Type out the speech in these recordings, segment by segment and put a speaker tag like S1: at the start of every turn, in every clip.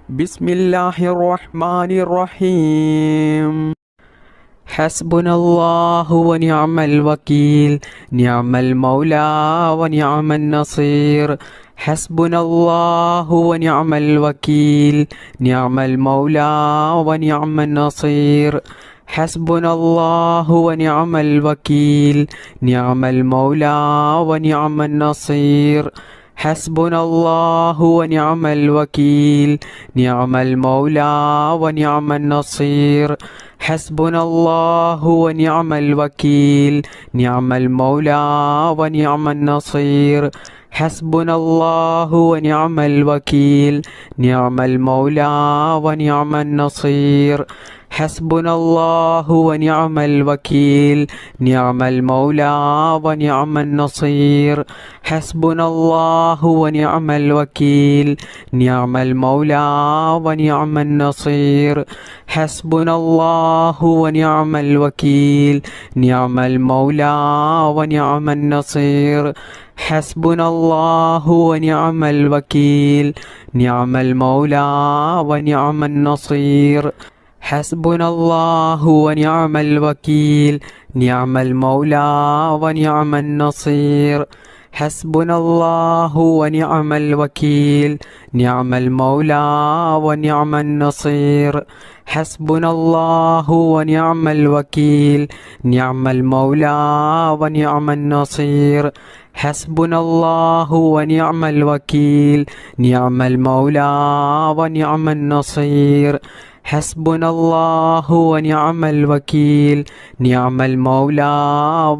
S1: بسم الله الرحمن الرحيم. حسبنا الله ونعم الوكيل، نعم المولى ونعم النصير. حسبنا الله ونعم الوكيل، نعم المولى ونعم النصير. حسبنا الله ونعم الوكيل، نعم المولى ونعم النصير. حسبنا الله ونعم الوكيل، نعم المولى ونعم النصير. حسبنا الله ونعم الوكيل، نعم المولى ونعم النصير. حسبنا الله ونعم الوكيل، نعم المولى ونعم النصير. حسبنا الله ونعم الوكيل، نعم المولى ونعم النصير. حسبنا الله ونعم الوكيل، نعم المولى ونعم النصير. حسبنا الله ونعم الوكيل، نعم المولى ونعم النصير. حسبنا الله ونعم الوكيل، نعم المولى ونعم النصير. حسبنا الله ونعم الوكيل، نعم المولى ونعم النصير. حسبنا الله ونعم الوكيل، نعم المولى ونعم النصير. حسبنا الله ونعم الوكيل، نعم المولى ونعم النصير. حسبنا الله ونعم الوكيل، نعم المولى ونعم النصير. حسبنا الله ونعم الوكيل، نعم المولى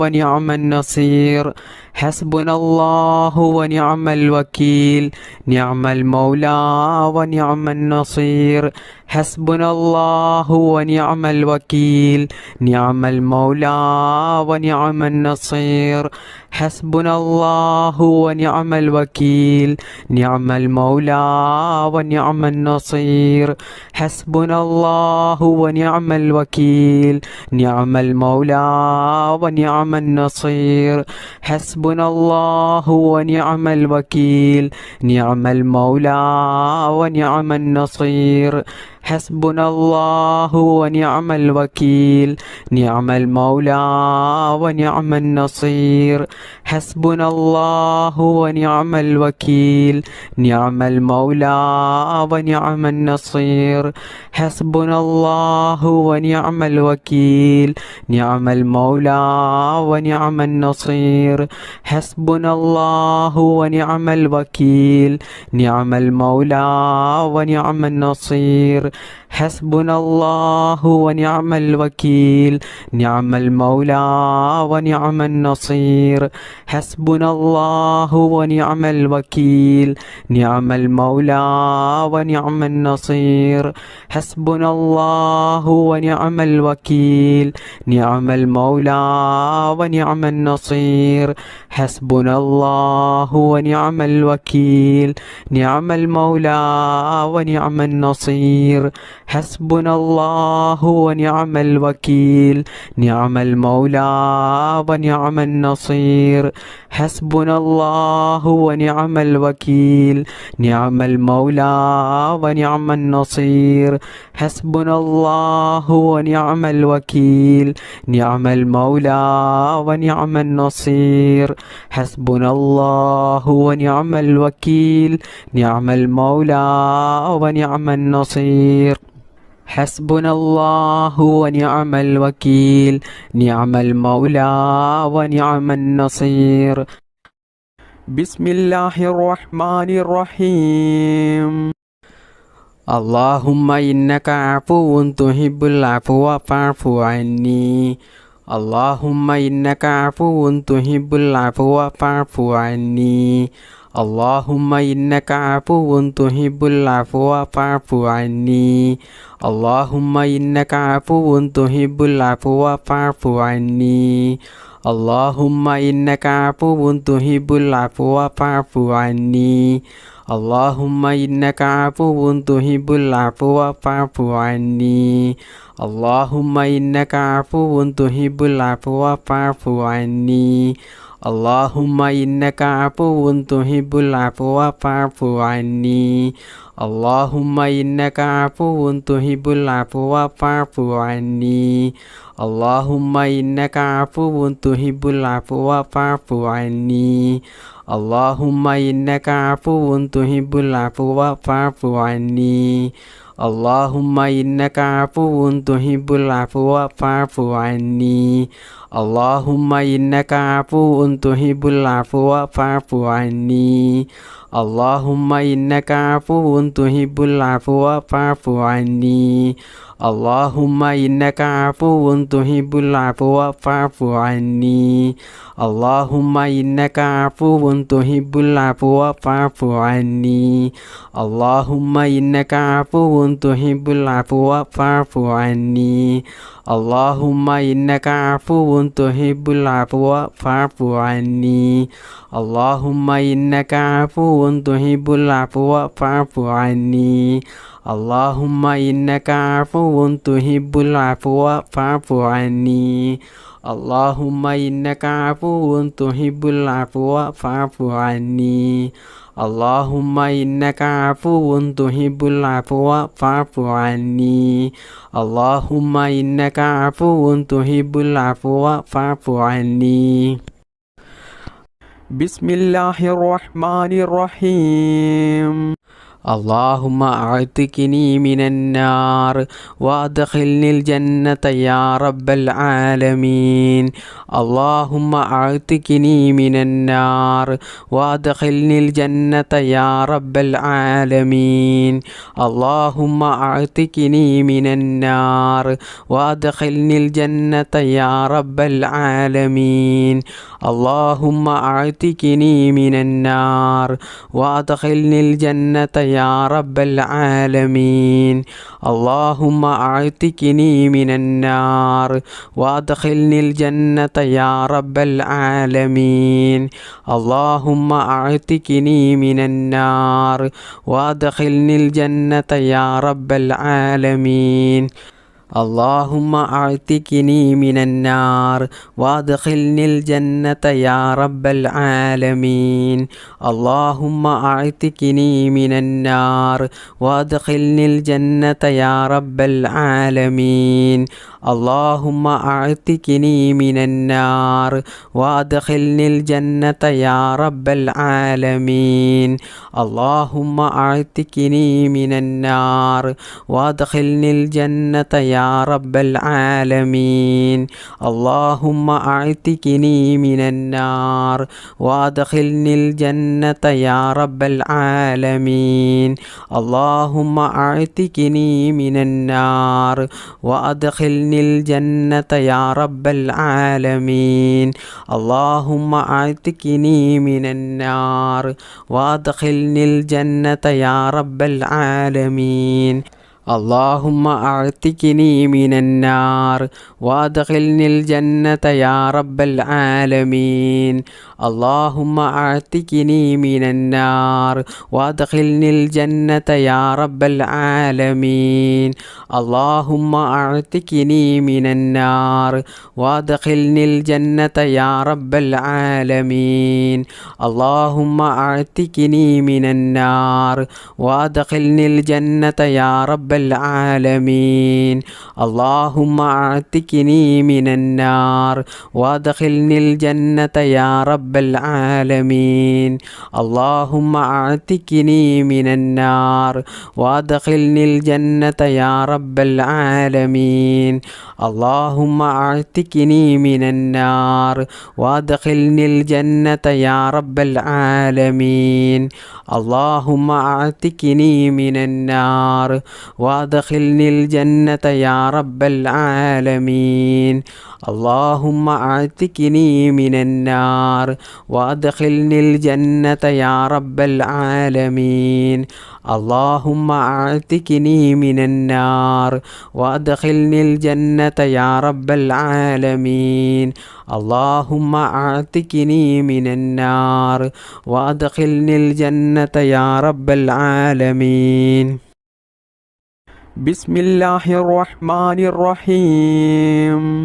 S1: ونعم النصير. حسبنا الله ونعم الوكيل، نعم المولى ونعم النصير. حسبنا الله ونعم الوكيل، نعم المولى ونعم النصير. حسبنا الله ونعم الوكيل، نعم المولى ونعم النصير. حسبنا الله ونعم الوكيل، نعم المولى ونعم النصير. حسبنا الله ونعم الوكيل، نعم المولى ونعم النصير. حسبنا الله ونعم الوكيل، نعم المولى ونعم النصير. حسبنا الله ونعم الوكيل، نعم المولى ونعم النصير. حسبنا الله ونعم الوكيل، نعم المولى ونعم النصير. حسبنا الله ونعم الوكيل، نعم المولى ونعم النصير. حسبنا الله ونعم الوكيل، نعم المولى ونعم النصير. حسبنا الله ونعم الوكيل، نعم المولى ونعم النصير. حسبنا الله ونعم الوكيل، نعم المولى ونعم النصير. حسبنا الله ونعم الوكيل، نعم المولى ونعم النصير. حسبنا الله ونعم الوكيل، نعم المولى ونعم النصير. حسبنا الله ونعم الوكيل، نعم المولى ونعم النصير. حسبنا الله ونعم الوكيل، نعم المولى ونعم النصير. حسبنا الله ونعم الوكيل، نعم المولى ونعم النصير. حسبنا الله ونعم الوكيل، نعم المولى ونعم النصير. بسم الله الرحمن الرحيم. اللهم إنك عفو تحب العفو فاعف عني. اللهم إنك عفو تحب العفو فاعف عني. اللهم إنك عفو تحب العفو فاعف عني. اللهم إنك عفو تحب العفو فاعف عني. اللهم إنك عفو تحب العفو فاعف عني. اللهم إنك عفو تحب العفو فاعف عني. اللهم إنك عفو تحب العفو فاعف عني. اللهم إنك عفو تحب العفو فاعف عني. اللهم إنك عفو تحب العفو فاعف عني اللهم إنك عفو تحب العفو فاعف عني اللهم إنك عفو تحب العفو فاعف عني اللهم إنك عفو تحب العفو فاعف عني اللهم إنك عفو تحب العفو فاعف عني اللهم إنك عفو تحب العفو فاعف عني اللهم إنك عفو تحب العفو فاعف عني اللهم إنك عفو تحب العفو فاعف عني اللهم إنك عفو تحب العفو فاعف عني اللهم إنك عفو تحب العفو فاعف عني اللهم إنك عفو تحب العفو فاعف عني اللهم إنك عفو تحب العفو فاعف عني اللهم إنك عفو تحب العفو فاعف عني اللهم إنك عفو تحب العفو فاعف عني اللهم إنك عفو تحب العفو فاعف عني بسم الله الرحمن الرحيم اللهم أعتقني من النار وأدخلني الجنة يا رب العالمين اللهم أعتقني من النار وأدخلني الجنة يا رب العالمين اللهم أعتقني من النار وأدخلني الجنة يا رب العالمين اللهم أعتقني من النار وأدخلني الجنة يا رب العالمين اللهم أعتقني من النار وأدخلني الجنة يا رب العالمين اللهم أعتقني من النار وأدخلني الجنة يا رب العالمين اللهم أعتقني من النار وأدخلني الجنة يا رب العالمين اللهم أعتقني من النار وأدخلني الجنة يا رب العالمين اللهم أعتقني من النار وأدخلني الجنة يا رب العالمين اللهم أعتقني من النار وأدخلني الجنة يا رب العالمين اللهم أعتقني من النار وأدخلني الجنة يا رب العالمين اللهم أعتقني من النار وأدخلني الجنة يا رب العالمين اللهم أعتقني من النار وأدخلني الجنة يا رب العالمين اللهم أعتقني من النار وأدخلني الجنة يا رب العالمين اللهم أعتقني من النار وأدخلني الجنة يا رب العالمين اللهم أعتقني من النار وأدخلني الجنة يا رب العالمين اللهم أعتقني من النار وأدخلني الجنة يا رب العالمين اللهم أعتقني من النار وأدخلني الجنة يا رب العالمين اللهم أعتقني من النار وأدخلني الجنة يا رب العالمين اللهم أعتقني من النار وأدخلني الجنة يا رب العالمين اللهم أعتقني من النار وأدخلني الجنة يا رب العالمين اللهم أعتقني من النار وأدخلني الجنة يا رب العالمين اللهم أعتقني من النار وأدخلني الجنة يا رب العالمين اللهم أعتقني من النار وأدخلني الجنة يا رب العالمين بسم الله الرحمن الرحيم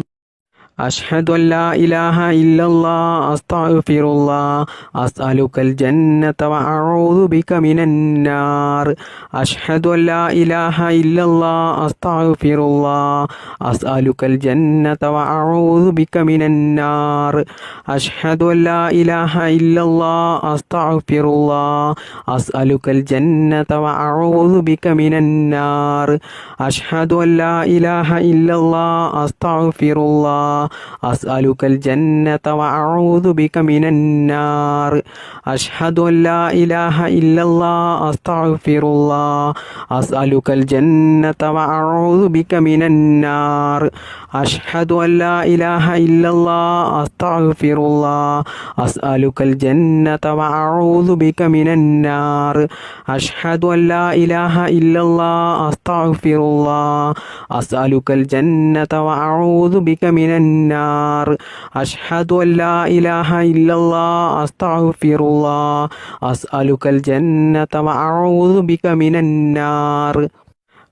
S1: أشهد أن لا إله إلا الله أستغفر الله أسألك الجنة وأعوذ بك من النار أشهد أن لا إله إلا الله أستغفر الله أسألك الجنة وأعوذ بك من النار أشهد أن لا إله إلا الله أستغفر الله أسألك الجنة وأعوذ بك من النار أشهد أن لا إله إلا الله أستغفر الله أسألك الجنة وأعوذ بك من النار أشهد أن لا إله إلا الله أستغفر الله أسألك الجنة وأعوذ بك من النار أشهد أن لا إله إلا الله أستغفر الله أسألك الجنة وأعوذ بك من النار أشهد أن لا إله إلا الله أستغفر الله أسألك الجنة وأعوذ بك من النار أشهد أن لا إله إلا الله أستغفر الله أسألك الجنة وأعوذ بك من النار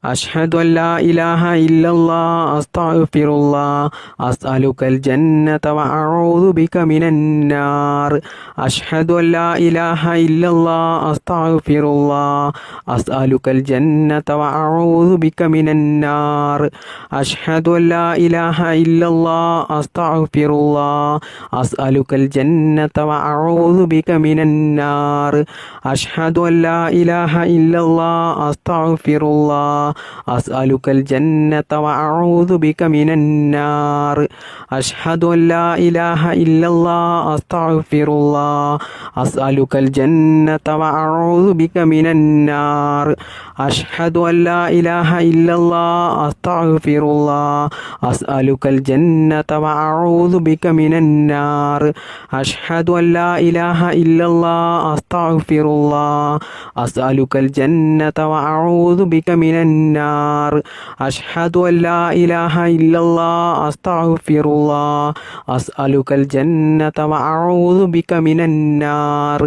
S1: أشهد أن لا إله إلا الله أستغفر الله أسألك الجنة وأعوذ بك من النار أشهد أن لا إله إلا الله أستغفر الله أسألك الجنة وأعوذ بك من النار أشهد أن لا إله إلا الله أستغفر الله أسألك الجنة وأعوذ بك من النار أشهد أن لا إله إلا الله أستغفر الله أسألك الجنة وأعوذ بك من النار أشهد أن لا إله إلا الله أستغفر الله أسألك الجنة وأعوذ بك من النار أشهد أن لا إله إلا الله أستغفر الله أسألك الجنة وأعوذ بك من النار أشهد أن لا إله إلا الله أستغفر الله أسألك الجنة وأعوذ بك من النار أشهد أن لا إله إلا الله أستغفر الله أسألك الجنة وأعوذ بك من النار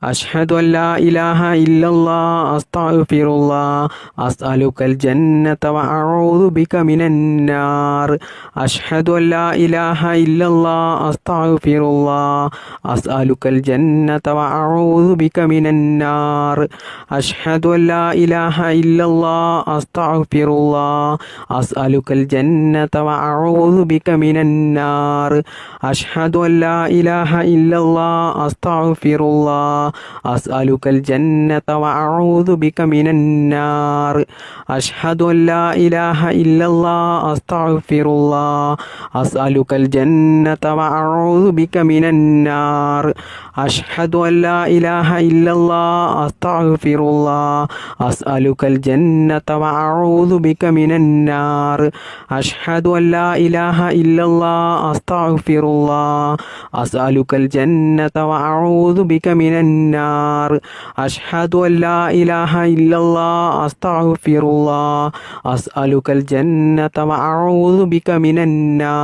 S1: أشهد أن لا إله إلا الله أستغفر الله أسألك الجنة وأعوذ بك من النار أشهد أن لا إله إلا الله أستغفر الله أسألك الجنة وأعوذ بك من النار أشهد أن لا إله إلا الله أستغفر الله أسألك الجنة وأعوذ بك من النار أشهد أن لا إله إلا الله أستغفر الله أسألك الجنة وأعوذ بك من النار أشهد أن لا إله إلا الله أستغفر الله أسألك الجنة وأعوذ بك من النار أشهد أن لا إله إلا الله أستغفر الله أسألك الجنة وأعوذ بك من النار أشهد أن لا إله إلا الله أستغفر الله أسألك الجنة وأعوذ بك من النار أشهد أن لا إله إلا الله أستغفر الله أسألك الجنة وأعوذ بك من النار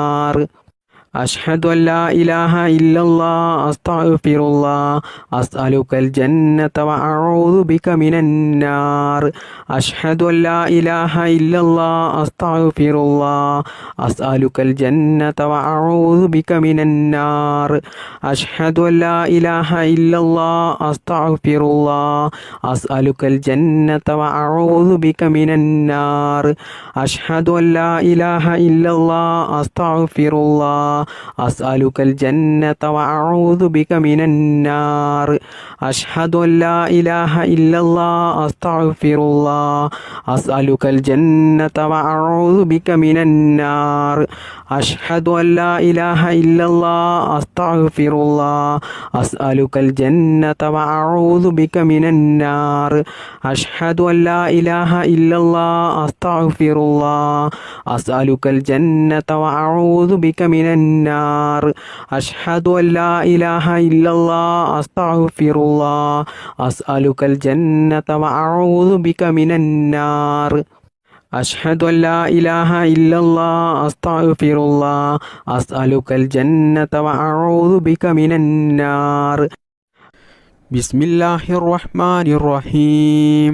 S1: أشهد أن لا إله إلا الله أستغفر الله أسألك الجنة وأعوذ بك من النار أشهد أن لا إله إلا الله أستغفر الله أسألك الجنة وأعوذ بك من النار أشهد أن لا إله إلا الله أستغفر الله أسألك الجنة وأعوذ بك من النار أشهد أن لا إله إلا الله أستغفر الله أسألك الجنة وأعوذ بك من النار أشهد أن لا إله إلا الله أستغفر الله أسألك الجنة وأعوذ بك من النار أشهد أن لا إله إلا الله أستغفر الله أسألك الجنة وأعوذ بك من النار أشهد أن لا إله إلا الله أستغفر الله أسألك الجنة وأعوذ بك من النار أشهد أن لا إله إلا الله أستغفر الله أسألك الجنة وأعوذ بك من النار أشهد أن لا إله إلا الله أستغفر الله أسألك الجنة وأعوذ بك من النار بسم الله الرحمن الرحيم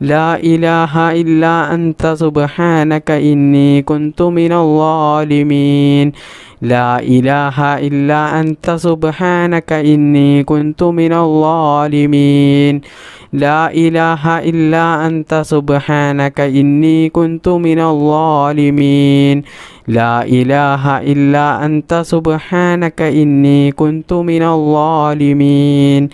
S1: لا إله إلا أنت سبحانك إني كنت من الظالمين لا إله إلا أنت سبحانك إني كنت من الظالمين لا إله إلا أنت سبحانك إني كنت من الظالمين لا إله إلا أنت سبحانك إني كنت من الظالمين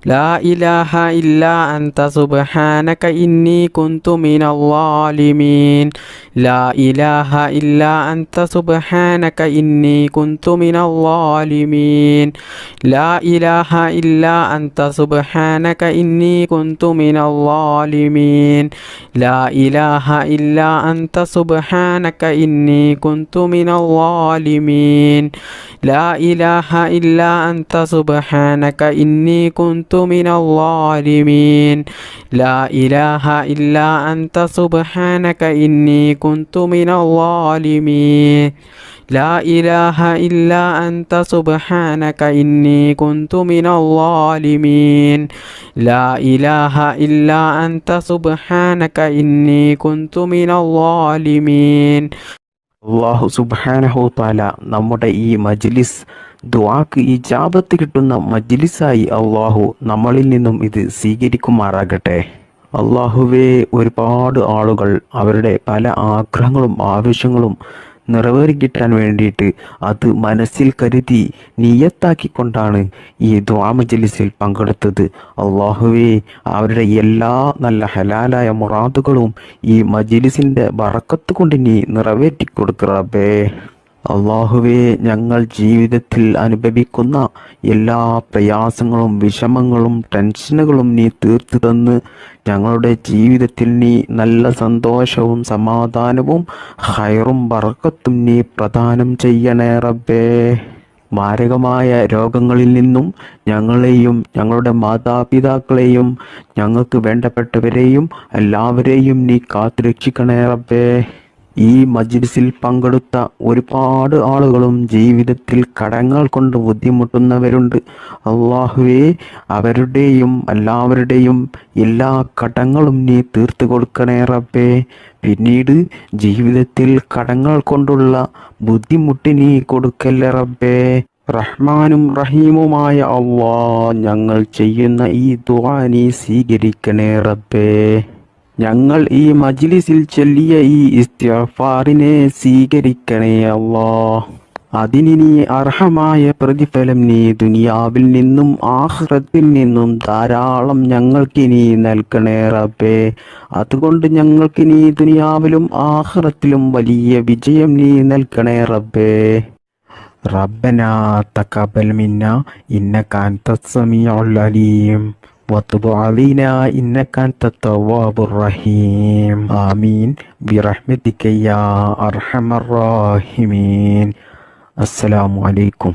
S1: لا إله إلا أنت سبحانك إني كنت من الظالمين لا إله إلا أنت سبحانك إني كنت من الظالمين لا إله إلا أنت سبحانك إني كنت من الظالمين لا إله إلا أنت سبحانك إني كنت من الظالمين لا إله إلا أنت سبحانك إني كنت من الظالمين لا إله إلا أنت سبحانك إني كنت من الظالمين لا إله إلا أنت سبحانك إني كنت من الظالمين لا إله إلا أنت سبحانك إني كنت من الظالمين
S2: അള്ളാഹു സുബ്ഹാനഹു തആല നമ്മുടെ ഈ മജ്ലിസ് ദുആക്ക് ഇജാബത്ത് കിട്ടുന്ന മജ്ലിസായി അള്ളാഹു നമ്മളിൽ നിന്നും ഇത് സ്വീകരിക്കുമാറാകട്ടെ. അള്ളാഹുവേ, ഒരുപാട് ആളുകൾ അവരുടെ പല ആഗ്രഹങ്ങളും ആവശ്യങ്ങളും നിറവേറിക്കിട്ടാൻ വേണ്ടിയിട്ട് അത് മനസ്സിൽ കരുതി നിയത്താക്കിക്കൊണ്ടാണ് ഈ ദുആ മജ്ലിസിൽ പങ്കെടുത്തത്. അള്ളാഹുവേ, അവരുടെ എല്ലാ നല്ല ഹലാലായ മുറാദുകളും ഈ മജ്ലിസിൻ്റെ ബറക്കത്ത് കൊണ്ട് നീ നിറവേറ്റി കൊടുക്കുക റബ്ബേ. അള്ളാഹുവേ, ഞങ്ങൾ ജീവിതത്തിൽ അനുഭവിക്കുന്ന എല്ലാ പ്രയാസങ്ങളും വിഷമങ്ങളും ടെൻഷനുകളും നീ തീർത്തു തന്ന് ഞങ്ങളുടെ ജീവിതത്തിൽ നീ നല്ല സന്തോഷവും സമാധാനവും ഹൈറും ബറക്കത്തും നീ പ്രദാനം ചെയ്യണേ റബ്ബേ. മാരകമായ രോഗങ്ങളിൽ നിന്നും ഞങ്ങളെയും ഞങ്ങളുടെ മാതാപിതാക്കളെയും ഞങ്ങൾക്ക് വേണ്ടപ്പെട്ടവരെയും എല്ലാവരെയും നീ കാത്തുരക്ഷിക്കണേ റബ്ബേ. ഈ മജ്ലിസിൽ പങ്കെടുത്ത ഒരുപാട് ആളുകളും ജീവിതത്തിൽ കടങ്ങൾ കൊണ്ട് ബുദ്ധിമുട്ടുന്നവരുണ്ട്. അള്ളാഹുവേ, അവരുടെയും എല്ലാവരുടെയും എല്ലാ കടങ്ങളും നീ തീർത്തു കൊടുക്കണേ റബ്ബേ. പിന്നീട് ജീവിതത്തിൽ കടങ്ങൾ കൊണ്ടുള്ള ബുദ്ധിമുട്ട് നീ കൊടുക്കല്ലേ റബ്ബേ. റഹ്മാനും റഹീമുമായ അല്ലാഹ്, ഞങ്ങൾ ചെയ്യുന്ന ഈ ദുആ നീ സ്വീകരിക്കണേ റബ്ബേ. ഞങ്ങൾ ഈ മജ്ലിസിൽ ചൊല്ലിയ ഈ ഇസ്തിഗ്ഫാറിനെ സ്വീകരിക്കണേ അല്ലാഹ്. അതിന് നീ അർഹമായ പ്രതിഫലം നീ ദുനിയാവിൽ നിന്നും ആഖിറത്തിൽ നിന്നും ധാരാളം ഞങ്ങൾക്ക് നീ നൽകണേ റബ്ബേ. അതുകൊണ്ട് ഞങ്ങൾക്ക് നീ ദുനിയാവിലും ആഖിറത്തിലും വലിയ വിജയം നീ നൽകണേ റബ്ബേ. റബ്ബനാ തഖബ്ബൽ മിന്നാ ഇന്നക അൻതസ് സമീഉൽ അലീം وتب علينا إنك أنت التواب الرحيم آمين برحمتك يا أرحم الراحمين. السلام عليكم.